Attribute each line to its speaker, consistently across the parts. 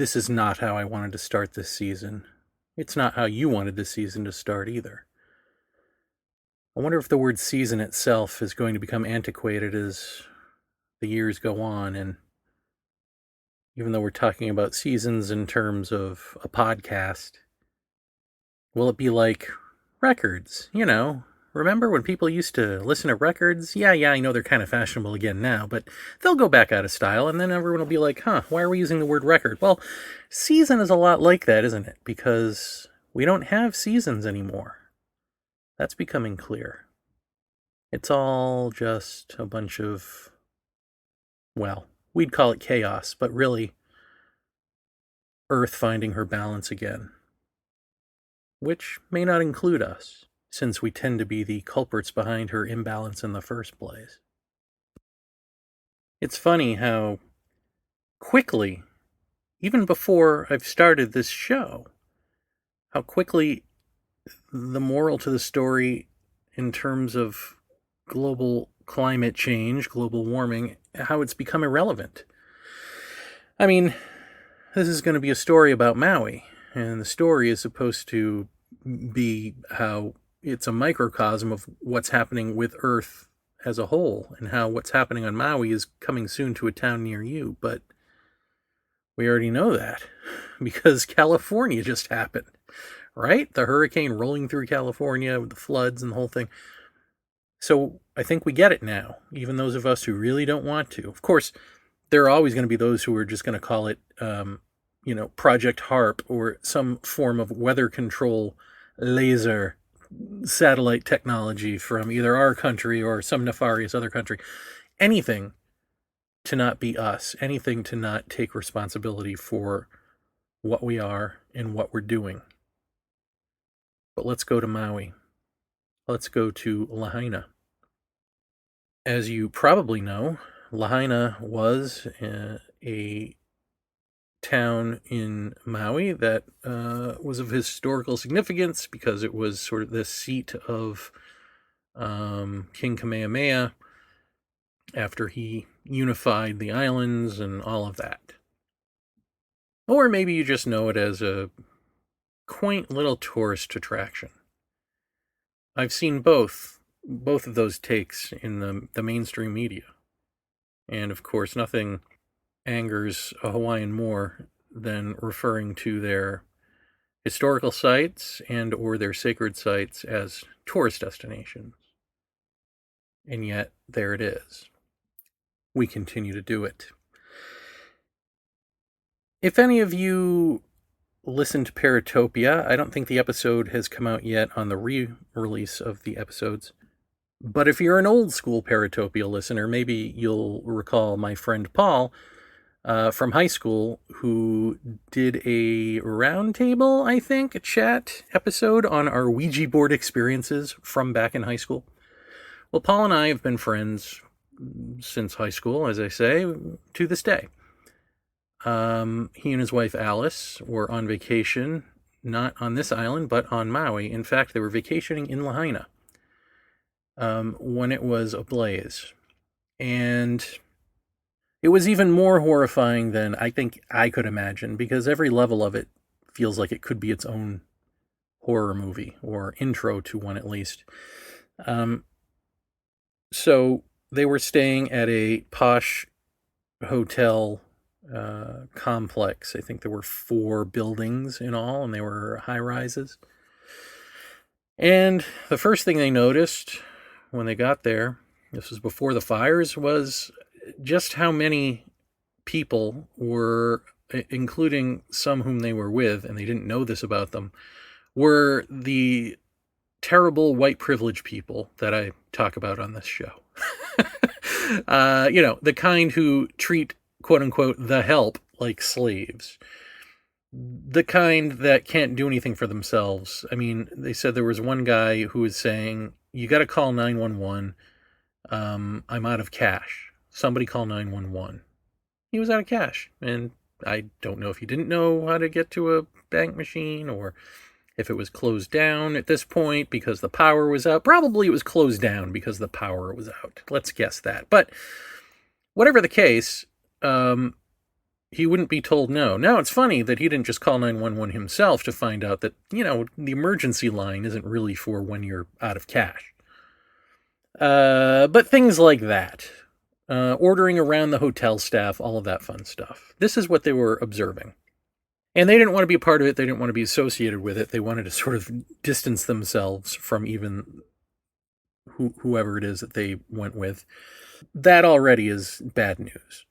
Speaker 1: This is not how I wanted to start this season. It's not how you wanted this season to start either. I wonder if the word season itself is going to become antiquated as the years go on, and even though we're talking about seasons in terms of a podcast, will it be like records? Remember when people used to listen to records? Yeah, I know they're kind of fashionable again now, but they'll go back out of style, and then everyone will be like, why are we using the word record? Well, season is a lot like that, isn't it? Because we don't have seasons anymore. That's becoming clear. It's all just a bunch of, well, we'd call it chaos, but really, Earth finding her balance again. Which may not include us, since we tend to be the culprits behind her imbalance in the first place. It's funny how quickly, even before I've started this show, how quickly the moral to the story in terms of global climate change, global warming, how it's become irrelevant. I mean, this is going to be a story about Maui, and the story is supposed to be how it's a microcosm of what's happening with Earth as a whole, and how what's happening on Maui is coming soon to a town near you. But we already know that because California just happened, right? The hurricane rolling through California with the floods and the whole thing. So I think we get it now, even those of us who really don't want to. Of course, there are always going to be those who are just going to call it, Project HARP or some form of weather control laser satellite technology from either our country or some nefarious other country. Anything to not be us, anything to not take responsibility for what we are and what we're doing. But let's go to Maui. Let's go to Lahaina. As you probably know, Lahaina was a town in Maui that was of historical significance because it was sort of the seat of King Kamehameha after he unified the islands and all of that. Or maybe you just know it as a quaint little tourist attraction. I've seen both of those takes in the mainstream media. And of course, nothing angers a Hawaiian more than referring to their historical sites and or their sacred sites as tourist destinations. And yet, there it is. We continue to do it. If any of you listen to Paratopia, I don't think the episode has come out yet on the re-release of the episodes. But if you're an old school Paratopia listener, maybe you'll recall my friend Paul from high school who did a roundtable, I think, a chat episode on our Ouija board experiences from back in high school. Well, Paul and I have been friends since high school, as I say, to this day. He and his wife Alice were on vacation, not on this island, but on Maui. In fact, they were vacationing in Lahaina when it was ablaze. And it was even more horrifying than I think I could imagine, because every level of it feels like it could be its own horror movie, or intro to one at least. So they were staying at a posh hotel complex. I think there were 4 buildings in all, and they were high rises. And the first thing they noticed when they got there, this was before the fires, was just how many people were, including some whom they were with, and they didn't know this about them, were the terrible white privilege people that I talk about on this show. The kind who treat, quote unquote, the help like slaves. The kind that can't do anything for themselves. I mean, they said there was one guy who was saying, you got to call 911. I'm out of cash. Somebody call 911. He was out of cash. And I don't know if he didn't know how to get to a bank machine or if it was closed down at this point because the power was out. Probably it was closed down because the power was out. Let's guess that. But whatever the case, he wouldn't be told no. Now, it's funny that he didn't just call 911 himself to find out that, the emergency line isn't really for when you're out of cash. But things like that. Ordering around the hotel staff, all of that fun stuff. This is what they were observing. And they didn't want to be a part of it. They didn't want to be associated with it. They wanted to sort of distance themselves from even whoever it is that they went with. That already is bad news.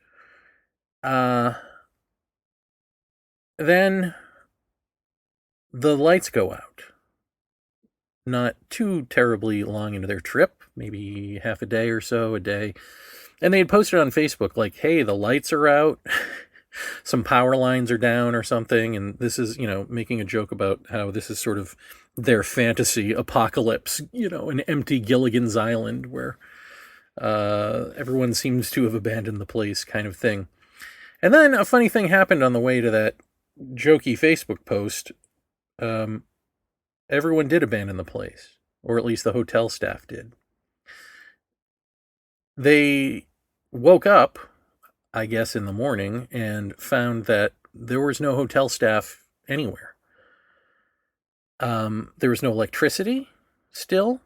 Speaker 1: Then the lights go out. Not too terribly long into their trip, maybe half a day or so, a day. And they had posted on Facebook, like, hey, the lights are out. Some power lines are down or something. And this is, making a joke about how this is sort of their fantasy apocalypse, an empty Gilligan's Island where everyone seems to have abandoned the place kind of thing. And then a funny thing happened on the way to that jokey Facebook post. Everyone did abandon the place, or at least the hotel staff did. They woke up, I guess, in the morning and found that there was no hotel staff anywhere. There was no electricity still.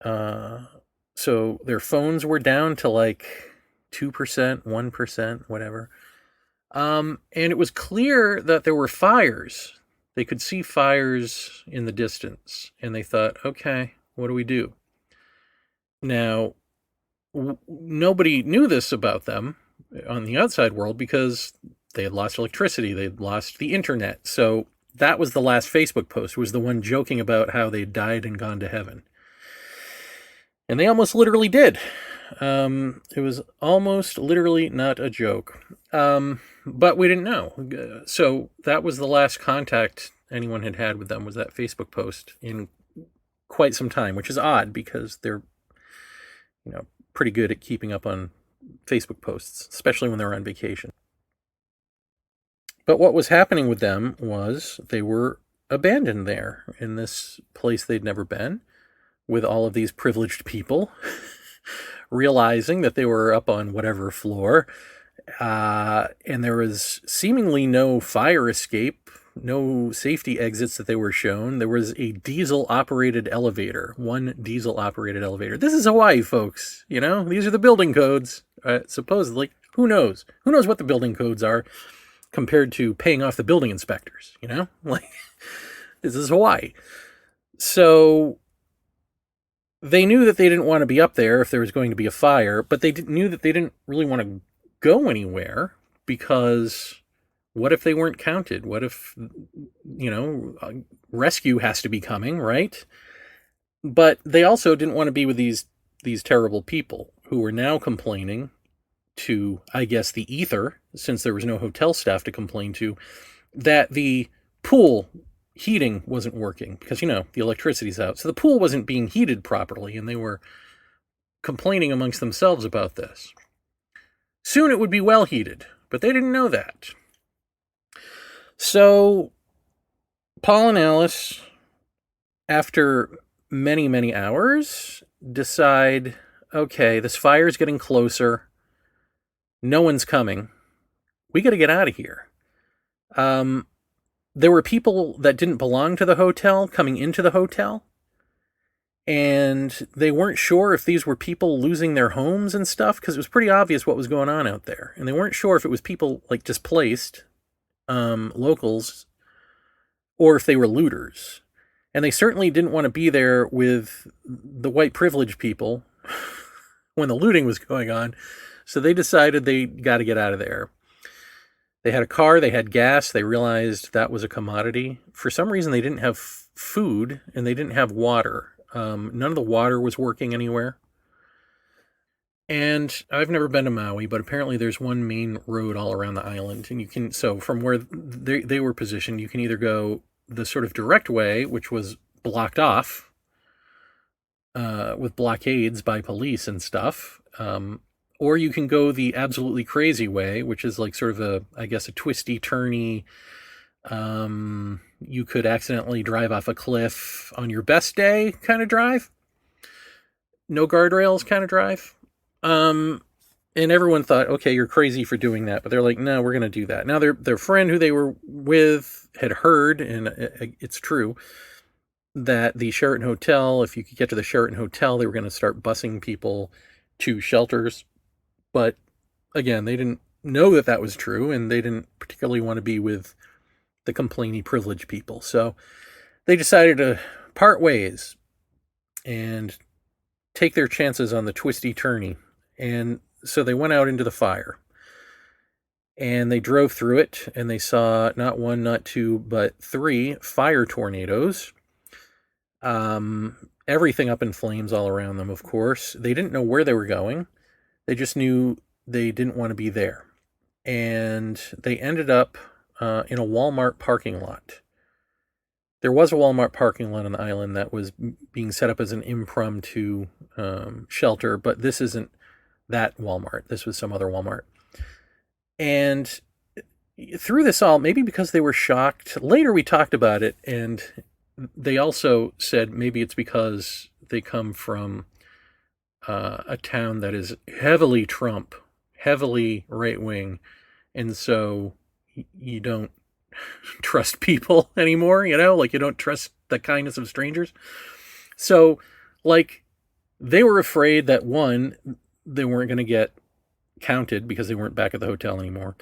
Speaker 1: So their phones were down to like 2%, 1%, whatever. And it was clear that there were fires. They could see fires in the distance. And they thought, okay, what do we do? Now, nobody knew this about them on the outside world because they had lost electricity. They had lost the internet. So that was the last Facebook post, was the one joking about how they died and gone to heaven. And they almost literally did. It was almost literally not a joke. But we didn't know. So that was the last contact anyone had with them, was that Facebook post in quite some time, which is odd because they're, pretty good at keeping up on Facebook posts, especially when they're on vacation. But what was happening with them was they were abandoned there in this place they'd never been, with all of these privileged people realizing that they were up on whatever floor, and there was seemingly no fire escape, no safety exits that they were shown. There was a diesel-operated elevator, one diesel-operated elevator. This is Hawaii, folks, These are the building codes, supposedly. Who knows? Who knows what the building codes are compared to paying off the building inspectors, Like, this is Hawaii. So they knew that they didn't want to be up there if there was going to be a fire, but they knew that they didn't really want to go anywhere because what if they weren't counted? What if, rescue has to be coming, right? But they also didn't want to be with these terrible people who were now complaining to, I guess, the ether, since there was no hotel staff to complain to, that the pool heating wasn't working because, the electricity's out. So the pool wasn't being heated properly, and they were complaining amongst themselves about this. Soon it would be well heated, but they didn't know that. So Paul and Alice, after many, many hours, decide, okay, this fire's getting closer. No one's coming. We got to get out of here. There were people that didn't belong to the hotel coming into the hotel, and they weren't sure if these were people losing their homes and stuff, because it was pretty obvious what was going on out there. And they weren't sure if it was people like displaced, locals, or if they were looters. And they certainly didn't want to be there with the white privileged people when the looting was going on. So they decided they got to get out of there. They had a car, they had gas, they realized that was a commodity. For some reason, they didn't have food, and they didn't have water. None of the water was working anywhere. And I've never been to Maui, but apparently there's one main road all around the island. And so from where they were positioned, you can either go the sort of direct way, which was blocked off with blockades by police and stuff, or you can go the absolutely crazy way, which is like sort of a twisty, turny, you could accidentally drive off a cliff on your best day kind of drive. No guardrails kind of drive. And everyone thought, okay, you're crazy for doing that. But they're like, no, we're going to do that. Now, their friend who they were with had heard, and it's true, that the Sheraton Hotel, if you could get to the Sheraton Hotel, they were going to start busing people to shelters. But again, they didn't know that that was true, and they didn't particularly want to be with the complainy privileged people. So they decided to part ways and take their chances on the twisty turny. And so they went out into the fire. And they drove through it, and they saw not one, not two, but three fire tornadoes. Everything up in flames all around them, of course. They didn't know where they were going. They just knew they didn't want to be there. And they ended up in a Walmart parking lot. There was a Walmart parking lot on the island that was being set up as an impromptu shelter, but this isn't that Walmart. This was some other Walmart. And through this all, maybe because they were shocked, later we talked about it, and they also said maybe it's because they come from a town that is heavily Trump, heavily right-wing, and so you don't trust people anymore, like you don't trust the kindness of strangers. So, like, they were afraid that, one, they weren't going to get counted because they weren't back at the hotel anymore.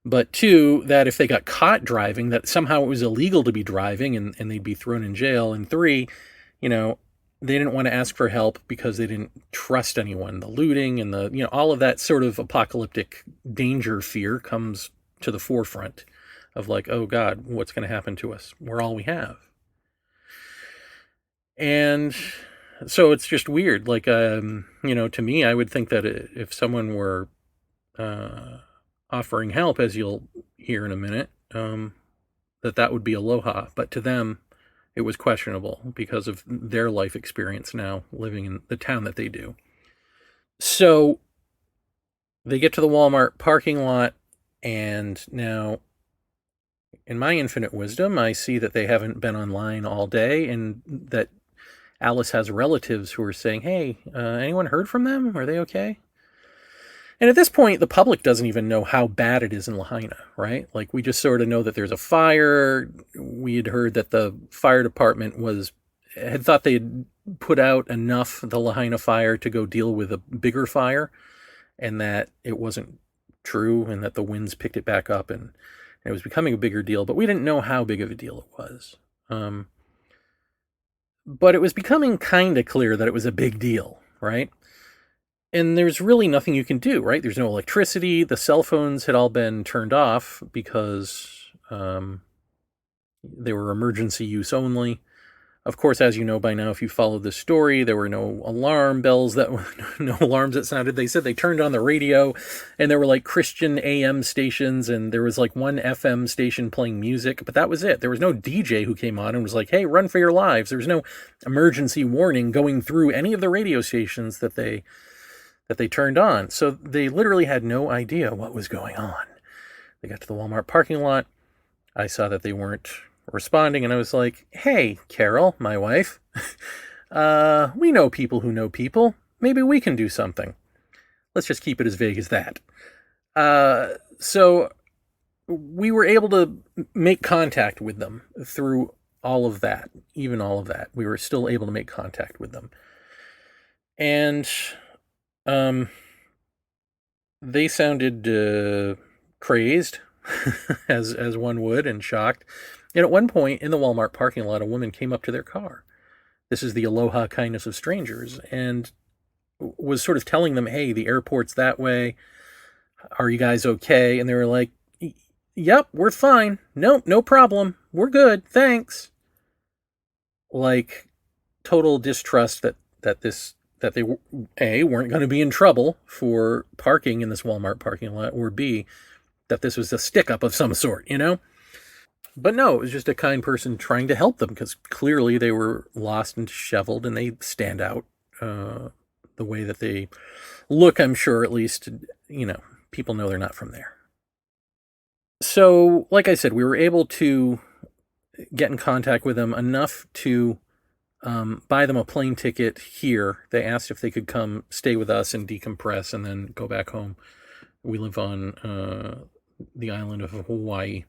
Speaker 1: But two, that if they got caught driving, that somehow it was illegal to be driving and they'd be thrown in jail. And three, they didn't want to ask for help because they didn't trust anyone. The looting and all of that sort of apocalyptic danger fear comes to the forefront of like, oh God, what's going to happen to us? We're all we have. And so it's just weird. Like, to me, I would think that if someone were offering help, as you'll hear in a minute, that would be aloha. But to them, it was questionable because of their life experience now living in the town that they do. So they get to the Walmart parking lot, and now, in my infinite wisdom, I see that they haven't been online all day, and that Alice has relatives who are saying, hey, anyone heard from them? Are they okay? And at this point, the public doesn't even know how bad it is in Lahaina, right? Like, we just sort of know that there's a fire. We had heard that the fire department had thought they had put out enough, the Lahaina fire, to go deal with a bigger fire, and that it wasn't true, and that the winds picked it back up, and it was becoming a bigger deal, but we didn't know how big of a deal it was. But it was becoming kind of clear that it was a big deal, right? And there's really nothing you can do, right? There's no electricity. The cell phones had all been turned off because they were emergency use only. Of course, as you know by now, if you followed this story, there were no alarm bells no alarms that sounded. They said they turned on the radio, and there were like Christian AM stations, and there was like one FM station playing music, but that was it. There was no DJ who came on and was like, hey, run for your lives. There was no emergency warning going through any of the radio stations that they turned on. So they literally had no idea what was going on. They got to the Walmart parking lot. I saw that they weren't responding, and I was like, hey, Carol, my wife, we know people who know people. Maybe we can do something. Let's just keep it as vague as that. So we were able to make contact with them through all of that, even all of that. We were still able to make contact with them. And they sounded crazed, as one would, and shocked. And at one point in the Walmart parking lot, a woman came up to their car. This is the aloha kindness of strangers, and was sort of telling them, hey, the airport's that way. Are you guys okay? And they were like, yep, we're fine. Nope, no problem. We're good. Thanks. Like, total distrust that they, A, weren't going to be in trouble for parking in this Walmart parking lot, or B, that this was a stick-up of some sort, But no, it was just a kind person trying to help them, because clearly they were lost and disheveled, and they stand out the way that they look, I'm sure, at least, people know they're not from there. So, like I said, we were able to get in contact with them enough to buy them a plane ticket here. They asked if they could come stay with us and decompress and then go back home. We live on the island of Hawaii.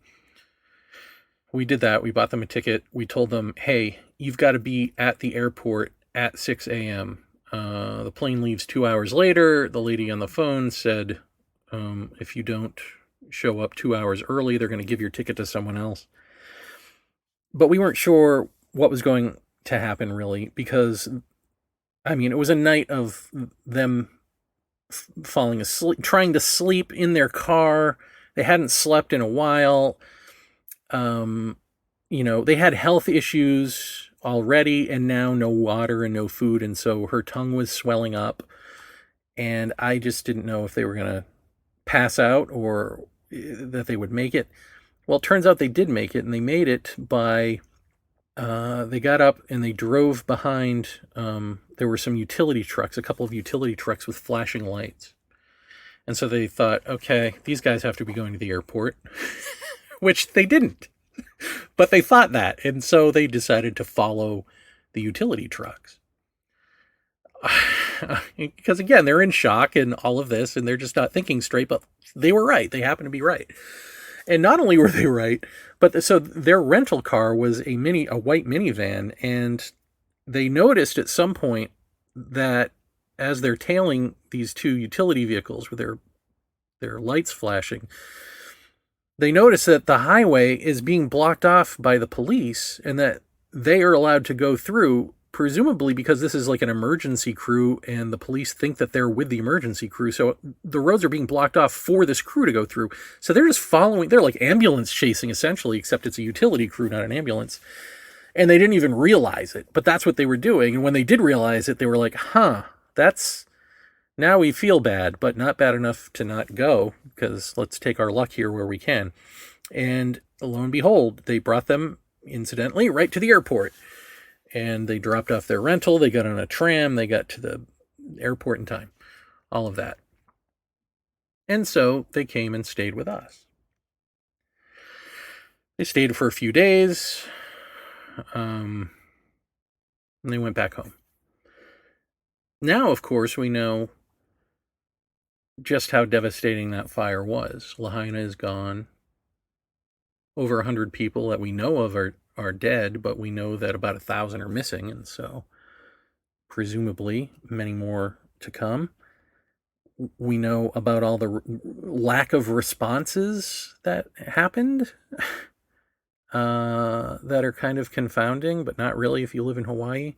Speaker 1: We did that. We bought them a ticket. We told them, hey, you've got to be at the airport at 6 a.m. The plane leaves 2 hours later. The lady on the phone said, if you don't show up 2 hours early, they're going to give your ticket to someone else. But we weren't sure what was going to happen, really, because, I mean, it was a night of them falling asleep, trying to sleep in their car. They hadn't slept in a while. They had health issues already, and now no water and no food, and so her tongue was swelling up, and I just didn't know if they were going to pass out or that they would make it. Well, it turns out they did make it, and they made it by, they got up and they drove behind, there were some utility trucks, a couple of utility trucks with flashing lights. And so they thought, okay, these guys have to be going to the airport, which they didn't. But they thought that, and so they decided to follow the utility trucks. Because, again, they're in shock and all of this, and they're just not thinking straight, but they were right. They happened to be right. And not only were they right, but so their rental car was a white minivan, and they noticed at some point that as they're tailing these two utility vehicles with their lights flashing, they notice that the highway is being blocked off by the police and that they are allowed to go through, presumably because this is like an emergency crew and the police think that they're with the emergency crew. So the roads are being blocked off for this crew to go through. So they're just following, they're like ambulance chasing essentially, except it's a utility crew, not an ambulance. And they didn't even realize it, but that's what they were doing. And when they did realize it, they were like, now we feel bad, but not bad enough to not go, because let's take our luck here where we can. And lo and behold, they brought them, incidentally, right to the airport. And they dropped off their rental, they got on a tram, they got to the airport in time. All of that. And so they came and stayed with us. They stayed for a few days, and they went back home. Now, of course, we know just how devastating that fire was. Lahaina is gone. Over 100 people that we know of are dead, but we know that about 1,000 are missing, and so presumably many more to come. We know about all the lack of responses that happened that are kind of confounding, but not really if you live in Hawaii.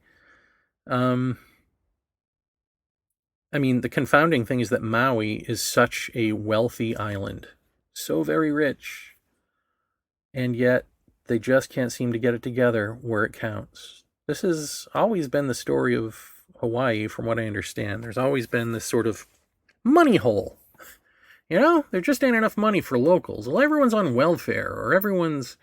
Speaker 1: I mean, the confounding thing is that Maui is such a wealthy island, so very rich, and yet they just can't seem to get it together where it counts. This has always been the story of Hawaii, from what I understand. There's always been this sort of money hole. There just ain't enough money for locals. Well, everyone's on welfare, or everyone's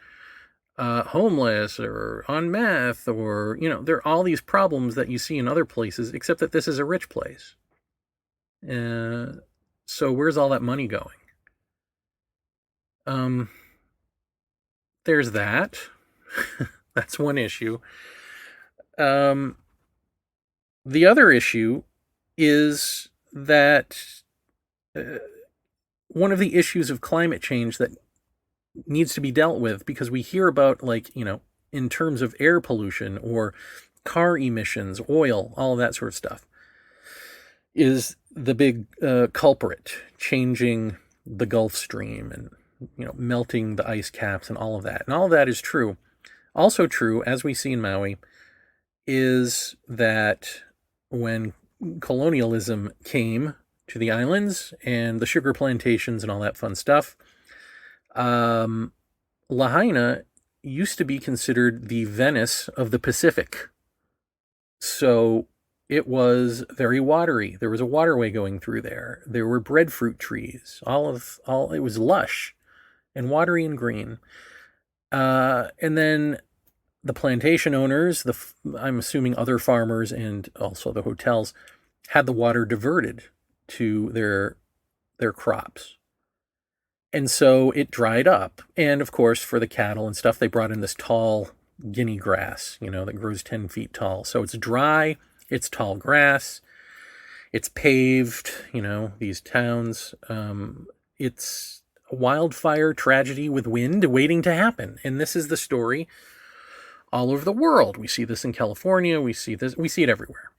Speaker 1: homeless, or on meth, or, there are all these problems that you see in other places, except that this is a rich place. So where's all that money going? There's that. That's one issue. The other issue is that one of the issues of climate change that needs to be dealt with, because we hear about, in terms of air pollution or car emissions, oil, all of that sort of stuff, is the big culprit, changing the Gulf Stream and, melting the ice caps and all of that. And all of that is true. Also true, as we see in Maui, is that when colonialism came to the islands and the sugar plantations and all that fun stuff, Lahaina used to be considered the Venice of the Pacific. So it was very watery. There was a waterway going through there. There were breadfruit trees. It was lush and watery and green. And then the plantation owners, I'm assuming other farmers and also the hotels, had the water diverted to their crops. And so it dried up. And of course, for the cattle and stuff, they brought in this tall guinea grass, that grows 10 feet tall. So it's dry, it's tall grass, it's paved, these towns. It's a wildfire tragedy with wind waiting to happen. And this is the story all over the world. We see this in California, we see it everywhere.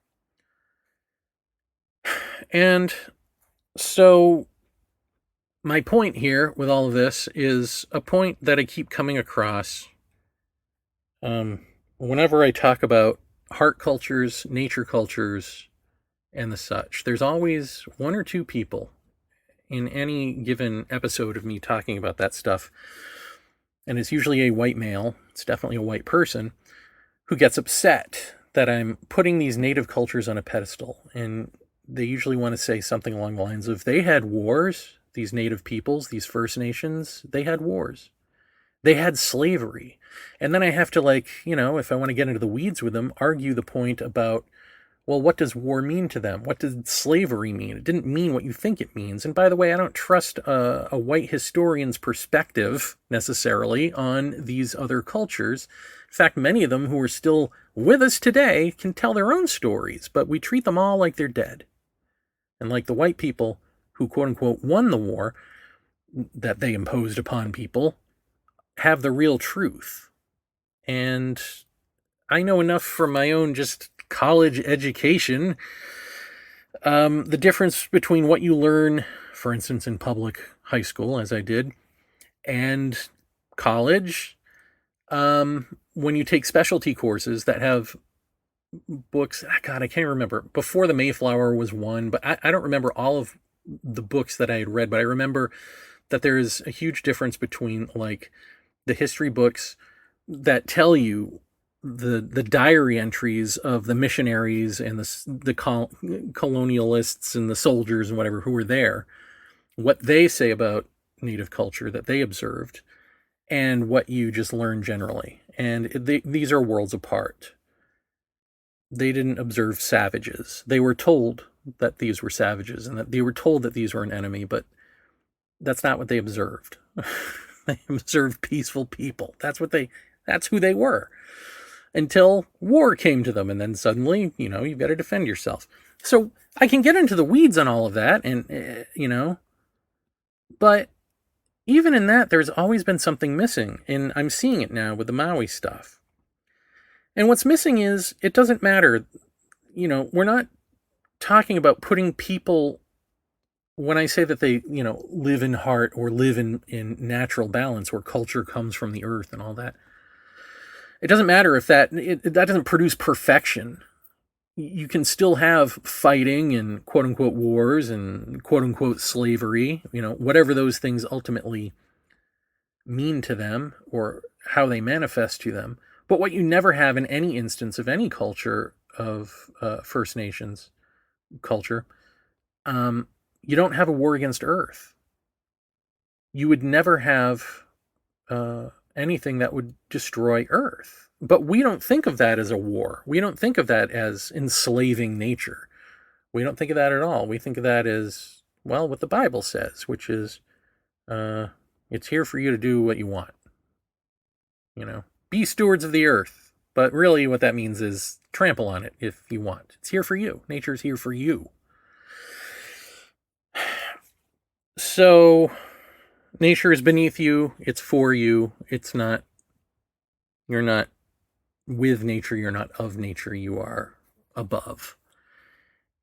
Speaker 1: And so my point here with all of this is a point that I keep coming across whenever I talk about heart cultures, nature cultures, and the such. There's always one or two people in any given episode of me talking about that stuff, and it's usually a white male, it's definitely a white person, who gets upset that I'm putting these native cultures on a pedestal. And they usually want to say something along the lines of, they had wars, these native peoples, these First Nations, they had wars. They had slavery. And then I have to, if I want to get into the weeds with them, argue the point about, well, what does war mean to them? What did slavery mean? It didn't mean what you think it means. And by the way, I don't trust a white historian's perspective necessarily on these other cultures. In fact, many of them who are still with us today can tell their own stories, but we treat them all like they're dead. And like the white people who, quote unquote, won the war that they imposed upon people, have the real truth. And I know enough from my own just college education, the difference between what you learn, for instance, in public high school, as I did, and college, when you take specialty courses that have books, God, I can't remember. Before the Mayflower was one, but I don't remember all of the books that I had read, but I remember that there is a huge difference between the history books that tell you the diary entries of the missionaries and the colonialists and the soldiers and whatever who were there, what they say about native culture that they observed, and what you just learn generally. And these are worlds apart. They didn't observe savages. They were told that these were savages and that they were told that these were an enemy, but that's not what they observed. They observed peaceful people. That's who they were. Until war came to them, and then suddenly, you've got to defend yourself. So I can get into the weeds on all of that, and, but even in that, there's always been something missing, and I'm seeing it now with the Maui stuff. And what's missing is, it doesn't matter, we're not talking about putting people, when I say that they, live in heart or live in natural balance, where culture comes from the earth and all that. It doesn't matter if that doesn't produce perfection. You can still have fighting and quote unquote wars and quote unquote slavery, whatever those things ultimately mean to them or how they manifest to them. But what you never have in any instance of any culture of First Nations culture, you don't have a war against Earth. You would never have anything that would destroy Earth. But we don't think of that as a war. We don't think of that as enslaving nature. We don't think of that at all. We think of that as, well, what the Bible says, which is, it's here for you to do what you want. Be stewards of the earth. But really what that means is trample on it if you want. It's here for you. Nature's here for you. So nature is beneath you. It's for you. It's not, you're not with nature. You're not of nature. You are above.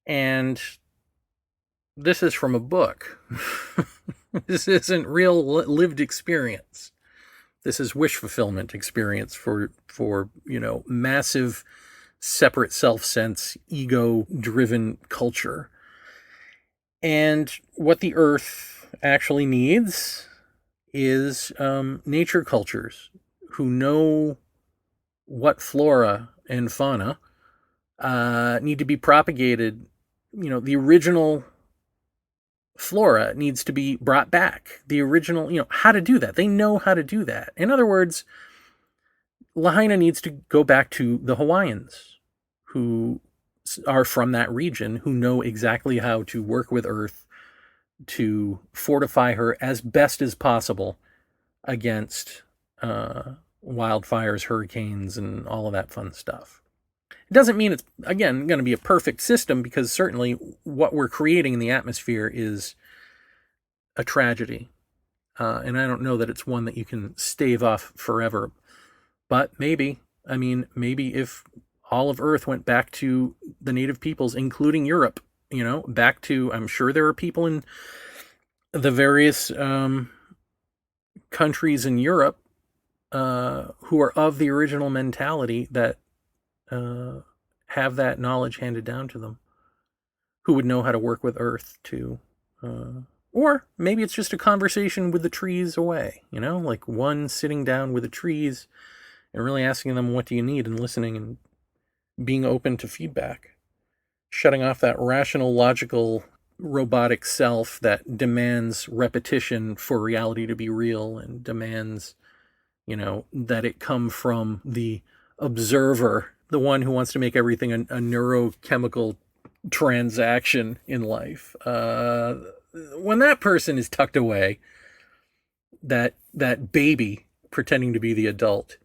Speaker 1: And this is from a book. This isn't real lived experience. This is wish fulfillment experience for massive separate self-sense, ego-driven culture. And what the earth actually needs is nature cultures who know what flora and fauna need to be propagated. The original flora needs to be brought back. The original, how to do that. They know how to do that. In other words, Lahaina needs to go back to the Hawaiians who are from that region, who know exactly how to work with Earth to fortify her as best as possible against wildfires, hurricanes, and all of that fun stuff. It doesn't mean it's, again, going to be a perfect system, because certainly what we're creating in the atmosphere is a tragedy. And I don't know that it's one that you can stave off forever. But maybe, maybe if all of Earth went back to the native peoples, including Europe, back to, I'm sure there are people in the various countries in Europe who are of the original mentality that have that knowledge handed down to them, who would know how to work with Earth too. Or maybe it's just a conversation with the trees away, like one sitting down with the trees and really asking them, what do you need, and listening and being open to feedback. Shutting off that rational, logical, robotic self that demands repetition for reality to be real, and demands, that it come from the observer, the one who wants to make everything a neurochemical transaction in life. When that person is tucked away, that baby pretending to be the adult,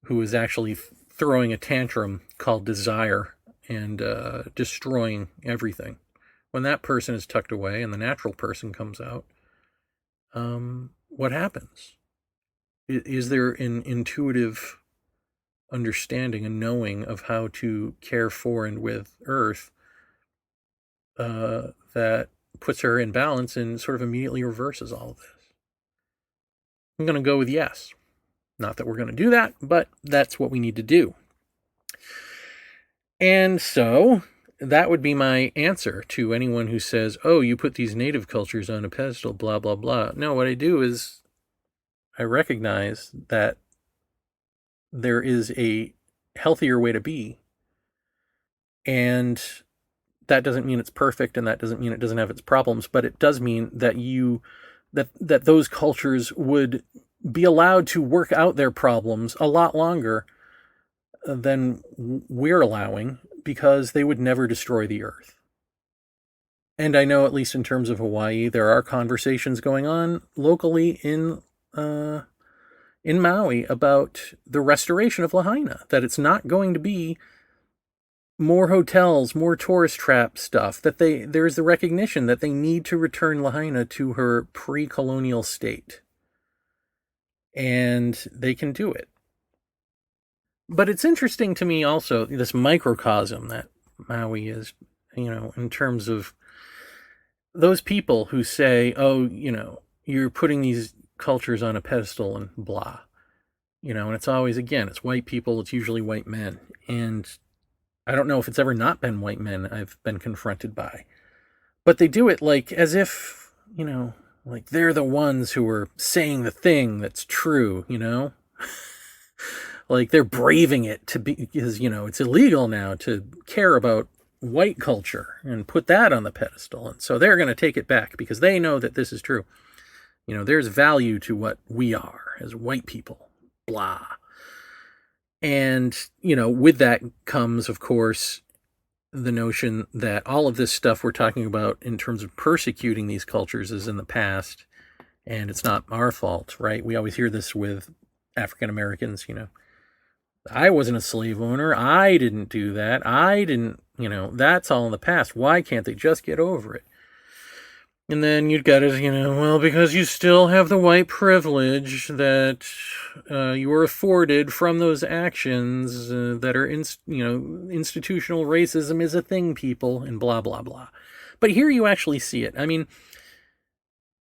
Speaker 1: who is actually throwing a tantrum called desire and destroying everything, when that person is tucked away and the natural person comes out, what happens? Is there an intuitive understanding, a knowing of how to care for and with Earth that puts her in balance and sort of immediately reverses all of this? I'm going to go with yes. Not that we're going to do that, but that's what we need to do. And so that would be my answer to anyone who says, oh, you put these native cultures on a pedestal, blah, blah, blah. No, what I do is I recognize that there is a healthier way to be. And that doesn't mean it's perfect, and that doesn't mean it doesn't have its problems, but it does mean that that those cultures would be allowed to work out their problems a lot longer than we're allowing, because they would never destroy the Earth. And I know, at least in terms of Hawaii, there are conversations going on locally in Maui about the restoration of Lahaina, that it's not going to be more hotels, more tourist trap stuff, that there's the recognition that they need to return Lahaina to her pre-colonial state. And they can do it. But it's interesting to me also, this microcosm that Maui is, in terms of those people who say, oh, you're putting these cultures on a pedestal and blah. And it's always, again, it's white people, it's usually white men. And I don't know if it's ever not been white men I've been confronted by. But they do it like as if, like they're the ones who are saying the thing that's true, Like they're braving it to be, because, it's illegal now to care about white culture and put that on the pedestal. And so they're going to take it back because they know that this is true. There's value to what we are as white people, blah. And, with that comes, of course, the notion that all of this stuff we're talking about in terms of persecuting these cultures is in the past, and it's not our fault, right? We always hear this with African Americans, I wasn't a slave owner. I didn't do that. I didn't, that's all in the past. Why can't they just get over it? And then you've got to, well, because you still have the white privilege that you were afforded from those actions that are, institutional racism is a thing, people, and blah, blah, blah. But here you actually see it.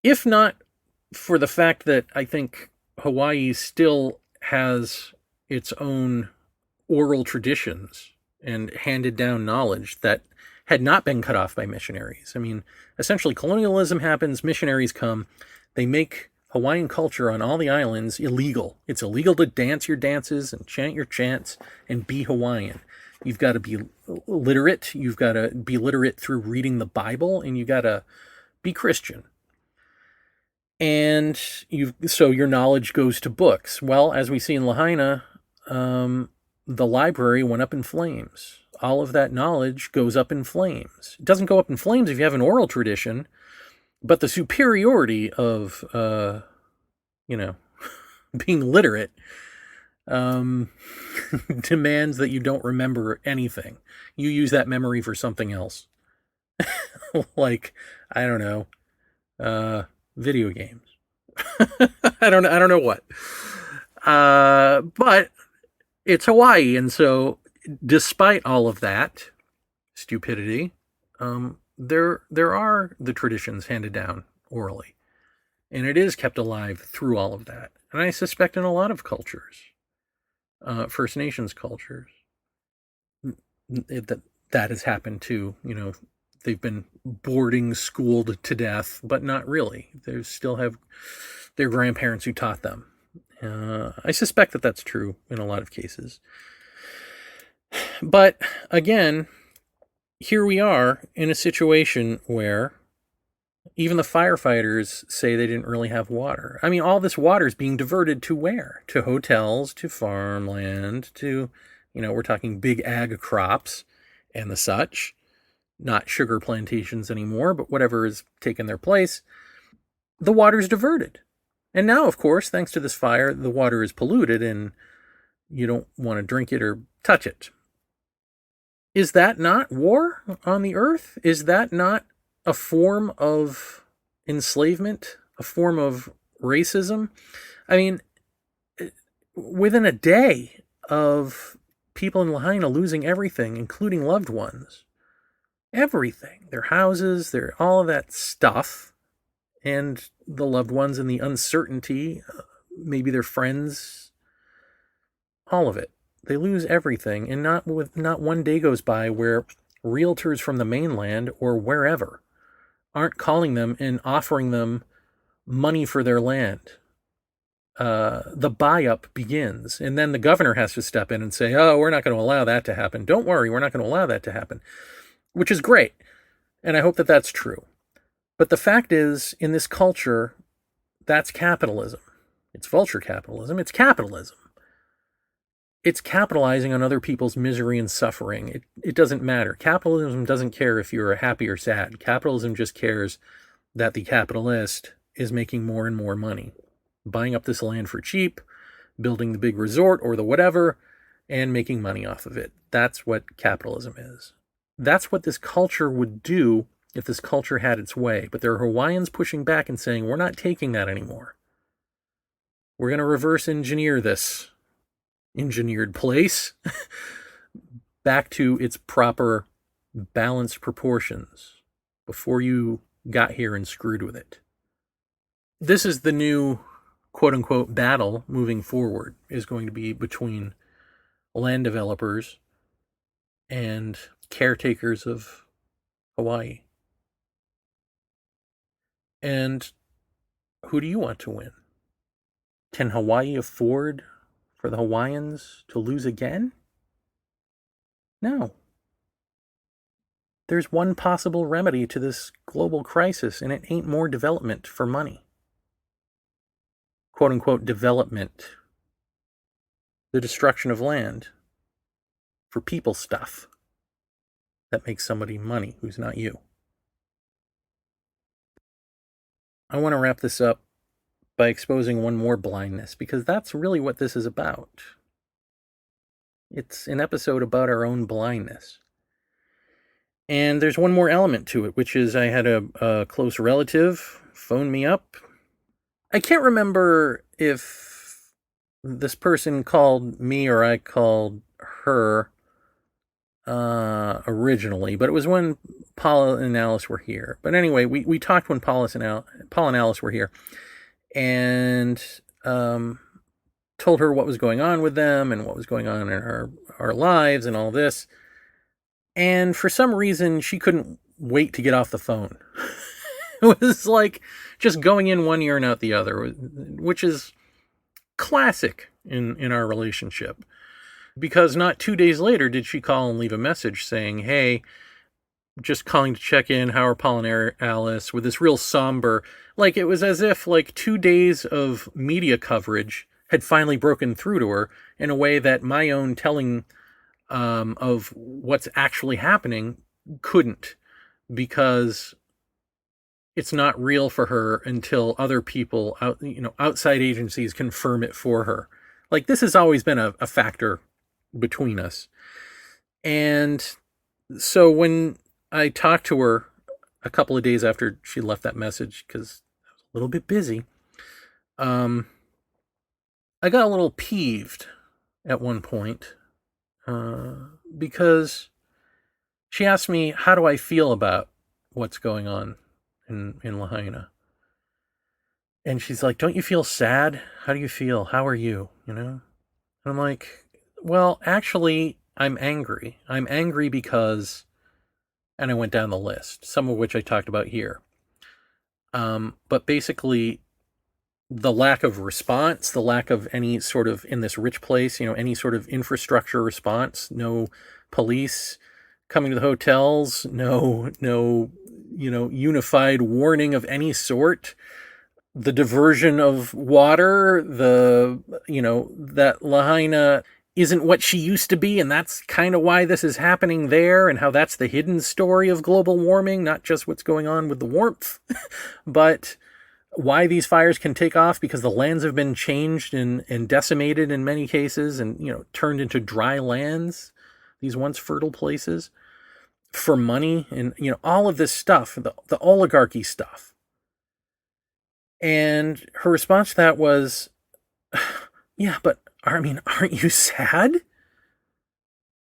Speaker 1: If not for the fact that I think Hawaii still has its own oral traditions and handed down knowledge that had not been cut off by missionaries. Essentially colonialism happens, missionaries come, they make Hawaiian culture on all the islands illegal. It's illegal to dance your dances and chant your chants and be Hawaiian. You've got to be literate, you've got to be literate through reading the Bible, and you've got to be Christian. And so your knowledge goes to books. Well, as we see in Lahaina, the library went up in flames. All of that knowledge goes up in flames. It doesn't go up in flames if you have an oral tradition, but the superiority of, being literate um, demands that you don't remember anything. You use that memory for something else. Like, I don't know, video games. I don't know what. But it's Hawaii, and so despite all of that stupidity, there are the traditions handed down orally, and it is kept alive through all of that. And I suspect in a lot of cultures, First Nations cultures, that has happened too. You know, they've been boarding schooled to death, but not really. They still have their grandparents who taught them. I suspect that that's true in a lot of cases. But again, here we are in a situation where even the firefighters say they didn't really have water. I mean, all this water is being diverted to where? To hotels, to farmland, to, we're talking big ag crops and the such. Not sugar plantations anymore, but whatever has taken their place. The water's diverted. And now, of course, thanks to this fire, the water is polluted and you don't want to drink it or touch it. Is that not war on the earth? Is that not a form of enslavement? A form of racism? I mean, within a day of people in Lahaina losing everything, including loved ones, everything, their houses, their all of that stuff, and the loved ones and the uncertainty, maybe their friends, all of it. They lose everything, and not one day goes by where realtors from the mainland or wherever aren't calling them and offering them money for their land. The buy-up begins, and then the governor has to step in and say, oh, we're not going to allow that to happen. Don't worry, we're not going to allow that to happen, which is great, and I hope that that's true. But the fact is, in this culture, that's capitalism. It's vulture capitalism. It's capitalism. It's capitalizing on other people's misery and suffering. It doesn't matter. Capitalism doesn't care if you're happy or sad. Capitalism just cares that the capitalist is making more and more money, buying up this land for cheap, building the big resort or the whatever, and making money off of it. That's what capitalism is. That's what this culture would do if this culture had its way. But there are Hawaiians pushing back and saying, we're not taking that anymore. We're going to reverse engineer this engineered place back to its proper balanced proportions before you got here and screwed with it. This is the new quote-unquote battle moving forward, is going to be between land developers and caretakers of Hawaii. And who do you want to win? Can Hawaii afford for the Hawaiians to lose again? No. There's one possible remedy to this global crisis, and it ain't more development for money. Quote-unquote development. The destruction of land for people stuff that makes somebody money who's not you. I want to wrap this up by exposing one more blindness, because that's really what this is about. It's an episode about our own blindness. And there's one more element to it, which is I had a close relative phone me up. I can't remember if this person called me or I called her originally, but it was when Paula and Alice were here. But anyway, we talked when Paula and Alice were here, and told her what was going on with them and what was going on in our lives and all this. And for some reason, she couldn't wait to get off the phone. It was like just going in one ear and out the other, which is classic in our relationship. Because not 2 days later did she call and leave a message saying, hey, just calling to check in, how are Paul and Alice, with this real somber, like it was as if like 2 days of media coverage had finally broken through to her in a way that my own telling of what's actually happening couldn't, because it's not real for her until other people outside agencies confirm it for her. Like, this has always been a factor between us. And so when I talked to her a couple of days after she left that message, because I was a little bit busy, I got a little peeved at one point because she asked me, how do I feel about what's going on in Lahaina? And she's like, don't you feel sad? How do you feel? How are you? You know? And I'm like, well, actually, I'm angry. I'm angry because, and I went down the list, some of which I talked about here. But basically, the lack of response, the lack of any sort of, in this rich place, any sort of infrastructure response, no police coming to the hotels, no, unified warning of any sort, the diversion of water, that Lahaina isn't what she used to be, and that's kind of why this is happening there, and how that's the hidden story of global warming, not just what's going on with the warmth, but why these fires can take off because the lands have been changed and decimated in many cases and, turned into dry lands, these once fertile places, for money and, all of this stuff, the oligarchy stuff. And her response to that was, yeah, but aren't you sad?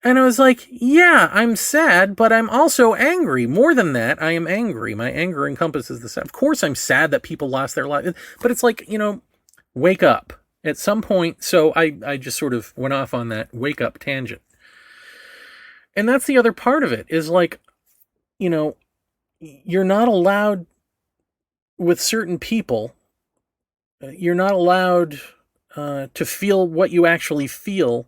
Speaker 1: And I was like, yeah, I'm sad, but I'm also angry. More than that, I am angry. My anger encompasses the sad. Of course, I'm sad that people lost their lives. But it's like, wake up. At some point, so I just sort of went off on that wake up tangent. And that's the other part of it, is like, you're not allowed, with certain people, you're not allowed to feel what you actually feel.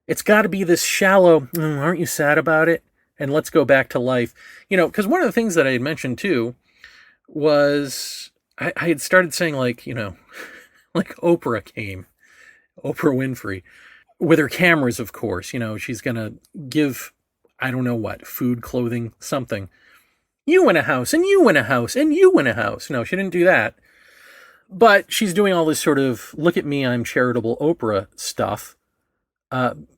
Speaker 1: It's got to be this shallow, aren't you sad about it? And let's go back to life. Because one of the things that I had mentioned too was I had started saying, like, like Oprah came, Oprah Winfrey, with her cameras, of course. She's going to give, I don't know what, food, clothing, something. You in a house, and you in a house, and you in a house. No, she didn't do that. But she's doing all this sort of, look at me, I'm charitable Oprah stuff.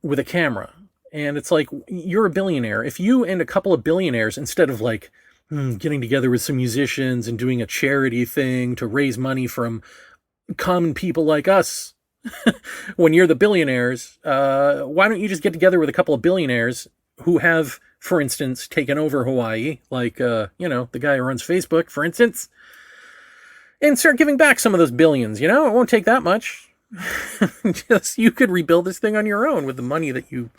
Speaker 1: With a camera. And it's like, you're a billionaire. If you and a couple of billionaires, instead of like getting together with some musicians and doing a charity thing to raise money from common people like us, when you're the billionaires, why don't you just get together with a couple of billionaires who have, for instance, taken over Hawaii, like, the guy who runs Facebook, for instance, and start giving back some of those billions, it won't take that much. Just, you could rebuild this thing on your own with the money that you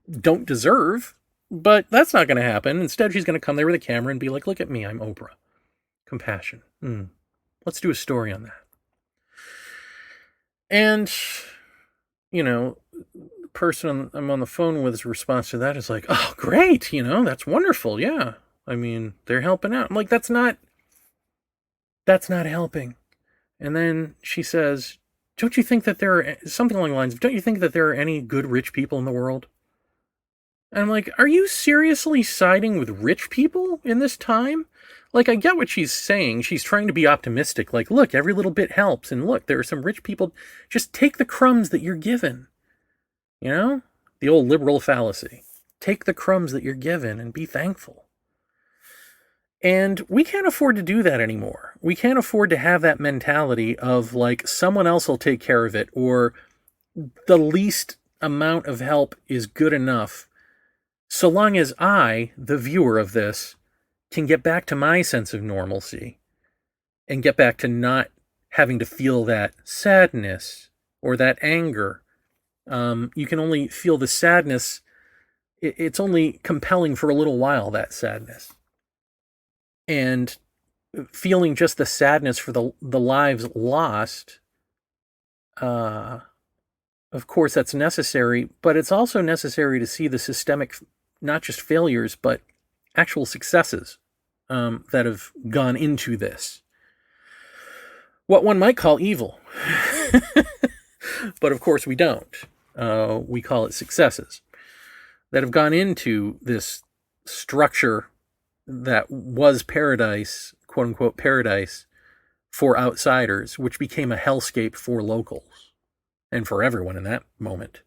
Speaker 1: don't deserve, but that's not going to happen. Instead, she's going to come there with a camera and be like, look at me, I'm Oprah. Compassion. Let's do a story on that. And, the person I'm on the phone with's response to that is like, oh, great, that's wonderful, yeah. They're helping out. I'm like, that's not helping. And then she says, don't you think that there are, something along the lines of, don't you think that there are any good rich people in the world? And I'm like, are you seriously siding with rich people in this time? Like, I get what she's saying. She's trying to be optimistic. Like, look, every little bit helps. And look, there are some rich people. Just take the crumbs that you're given. The old liberal fallacy. Take the crumbs that you're given and be thankful. And we can't afford to do that anymore. We can't afford to have that mentality of like, someone else will take care of it, or the least amount of help is good enough, so long as I, the viewer of this, can get back to my sense of normalcy and get back to not having to feel that sadness or that anger. You can only feel the sadness. It's only compelling for a little while, that sadness. And feeling just the sadness for the lives lost, of course, that's necessary, but it's also necessary to see the systemic, not just failures, but actual successes that have gone into this. What one might call evil. But of course we don't. We call it successes that have gone into this structure that was paradise, quote unquote paradise, for outsiders, which became a hellscape for locals. and for everyone in that moment.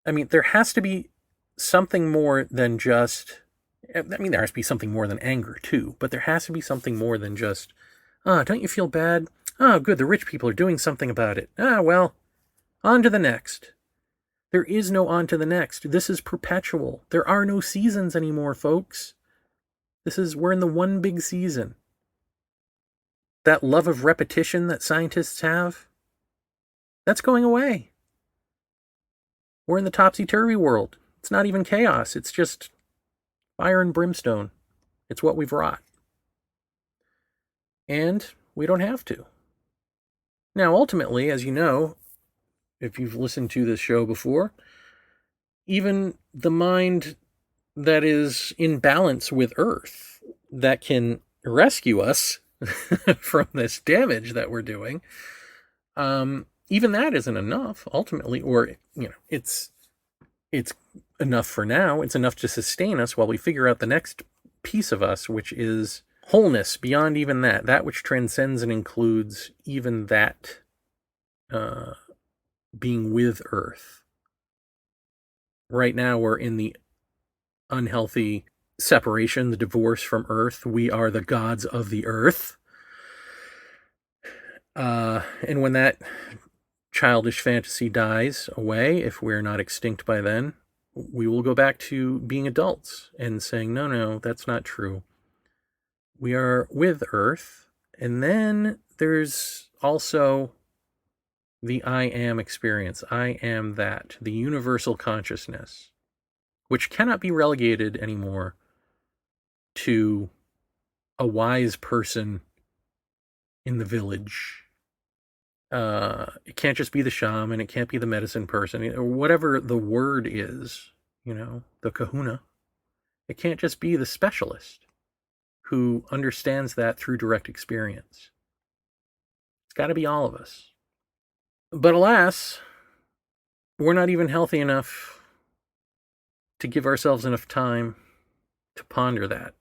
Speaker 1: I mean, there has to be something more than just, I mean, there has to be something more than anger too, but there has to be something more than just, don't you feel bad? Oh, good, the rich people are doing something about it. Well, on to the next. There is no on to the next. This is perpetual. There are no seasons anymore, folks. We're in the one big season. That love of repetition that scientists have, that's going away. We're in the topsy-turvy world. It's not even chaos. It's just fire and brimstone. It's what we've wrought. And we don't have to. Now, ultimately, as you know, if you've listened to this show before, even the mind that is in balance with Earth, that can rescue us from this damage that we're doing, even that isn't enough, ultimately, or, it's enough for now. It's enough to sustain us while we figure out the next piece of us, which is wholeness beyond even that which transcends and includes even that being with Earth. Right now, we're in the unhealthy separation, the divorce from Earth. We are the gods of the Earth. And when that childish fantasy dies away, if we're not extinct by then, we will go back to being adults and saying, no, that's not true. We are with Earth. And then there's also the I am experience. I am that, the universal consciousness, which cannot be relegated anymore to a wise person in the village. It can't just be the shaman. It can't be the medicine person, or whatever the word is, the kahuna. It can't just be the specialist who understands that through direct experience. It's got to be all of us. But alas, we're not even healthy enough to give ourselves enough time to ponder that.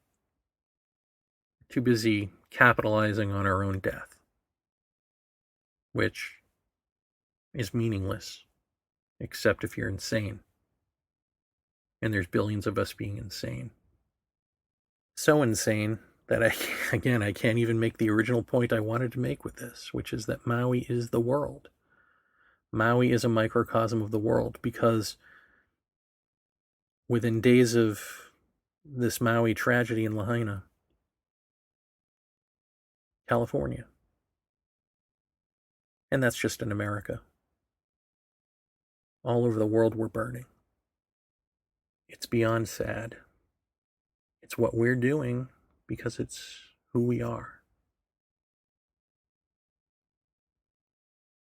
Speaker 1: Too busy capitalizing on our own death, which is meaningless, except if you're insane. And there's billions of us being insane. So insane that I can't even make the original point I wanted to make with this, which is that Maui is the world. Maui is a microcosm of the world, because within days of this Maui tragedy in Lahaina, California, and that's just in America, all over the world we're burning. It's beyond sad. It's what we're doing because it's who we are.